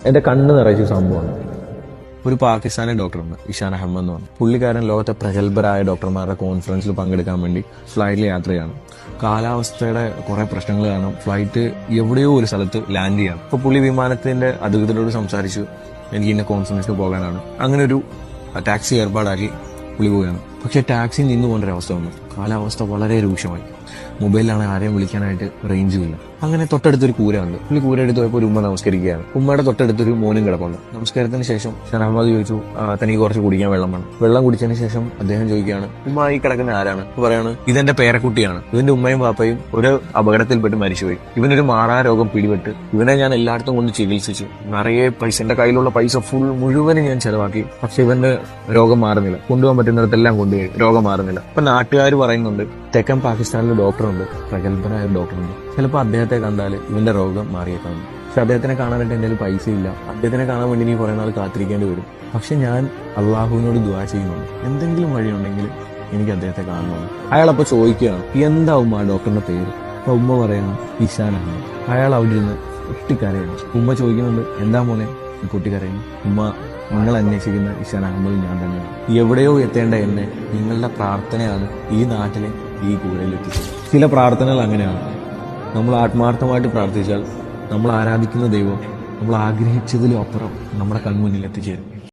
എൻ്റെ കണ്ണ് നിറച്ച സംഭവമാണ്. ഒരു പാകിസ്ഥാനി ഡോക്ടറുണ്ട്, ഇഷാൻ അഹമ്മദ് എന്ന് പറഞ്ഞു. പുള്ളിക്കാരൻ ലോകത്തെ പ്രഗത്ഭരായ ഡോക്ടർമാരുടെ കോൺഫറൻസിൽ പങ്കെടുക്കാൻ വേണ്ടി ഫ്ലൈറ്റിൽ യാത്രയാണ്. കാലാവസ്ഥയുടെ കുറെ പ്രശ്നങ്ങൾ കാരണം ഫ്ലൈറ്റ് എവിടെയോ ഒരു സ്ഥലത്ത് ലാൻഡ് ചെയ്യാണ്. അപ്പോൾ പുള്ളി വിമാനത്തിന്റെ അധികൃതരോട് സംസാരിച്ചു, എനിക്ക് ഇന്ന കോൺഫറൻസിന് പോകാനാണ്. അങ്ങനെ ഒരു ടാക്സി ഏർപ്പാടാക്കി പുള്ളി പോവുകയാണ്. പക്ഷെ ടാക്സി നിന്ന് പോകേണ്ട ഒരു അവസ്ഥ വന്നു. കാലാവസ്ഥ വളരെ രൂക്ഷമായി. മൊബൈലിലാണ് ആരെയും വിളിക്കാനായിട്ട് റേഞ്ചും ഇല്ല. അങ്ങനെ തൊട്ടടുത്തൊരു കൂര ഉണ്ട്. പുള്ളി കൂര എടുത്ത് പോയപ്പോൾ ഒരു ഉമ്മ നമസ്കരിക്കുകയാണ്. ഉമ്മയുടെ തൊട്ടടുത്തൊരു മോനും കിടപ്പുണ്ട്. നമസ്കാരത്തിന് ശേഷം ഷാൻ അഹമ്മദ് ചോദിച്ചു, തനിക്ക് കുറച്ച് കുടിക്കാൻ വെള്ളം വേണം. വെള്ളം കുടിച്ചതിന് ശേഷം അദ്ദേഹം ചോദിക്കുകയാണ്, ഉമ്മ ഈ കിടക്കുന്ന ആരാണ്? പറയാണ്, ഇതെന്റെ പേരക്കുട്ടിയാണ്. ഇവന്റെ ഉമ്മയും പാപ്പയും ഒരു അപകടത്തിൽപ്പെട്ട് മരിച്ചുപോയി. ഇവനൊരു മാറാ രോഗം പിടിപെട്ട് ഇവനെ ഞാൻ എല്ലായിടത്തും കൊണ്ട് ചികിത്സിച്ചു. നിറയെ പൈസ, എന്റെ കയ്യിലുള്ള പൈസ മുഴുവനും ഞാൻ ചെലവാക്കി. പക്ഷെ ഇവന്റെ രോഗം മാറുന്നില്ല. കൊണ്ടുപോകാൻ പറ്റുന്നിടത്തെല്ലാം കൊണ്ടുപോയി, രോഗം മാറുന്നില്ല. ഇപ്പൊ നാട്ടുകാർ പറയുന്നുണ്ട്, തെക്കൻ പാകിസ്ഥാനിൽ ഡോക്ടറുണ്ട്, പ്രഗത്ഭനായ ഡോക്ടറുണ്ട്, ചിലപ്പോൾ അദ്ദേഹത്തെ കണ്ടാൽ ഇവന്റെ രോഗം മാറിയേക്കാം. പക്ഷെ അദ്ദേഹത്തിനെ കാണാനായിട്ട് എൻ്റെ കയ്യിൽ പൈസ ഇല്ല. അദ്ദേഹത്തിനെ കാണാൻ വേണ്ടി നീ കുറെ നാൾ കാത്തിരിക്കേണ്ടി വരും. പക്ഷെ ഞാൻ അള്ളാഹുവിനോട് ദുആ ചെയ്യുന്നുണ്ട്, എന്തെങ്കിലും വഴിയുണ്ടെങ്കിൽ എനിക്ക് അദ്ദേഹത്തെ കാണണമെന്ന്. അയാളപ്പോൾ ചോദിക്കുകയാണ്, എന്താ ഉമ്മ ഡോക്ടറിന്റെ പേര്? അപ്പൊ ഉമ്മ പറയണം, ഇഷാൻ അഹമ്മദ്. അയാൾ അവിടെ ഇരുന്ന് പൊട്ടിക്കരയാണ്. ഉമ്മ ചോദിക്കുന്നുണ്ട്, എന്താ മോനെ പൊട്ടിക്കരയുന്നു? ഉമ്മ, നിങ്ങൾ അന്വേഷിക്കുന്ന ഇഷാൻ അഹമ്മദ് ഞാൻ തന്നെയാണ്. എവിടെയോ എത്തേണ്ട എന്നെ നിങ്ങളുടെ പ്രാർത്ഥനയാണ് ഈ നാട്ടിലെ ഈ കൂരയിലെത്തിച്ചത്. ചില പ്രാർത്ഥനകൾ അങ്ങനെയാണ്. നമ്മൾ ആത്മാർത്ഥമായിട്ട് പ്രാർത്ഥിച്ചാൽ നമ്മൾ ആരാധിക്കുന്ന ദൈവം നമ്മൾ ആഗ്രഹിച്ചതിലും അപ്പുറം നമ്മുടെ കൺമുന്നിൽ എത്തിച്ചേരും.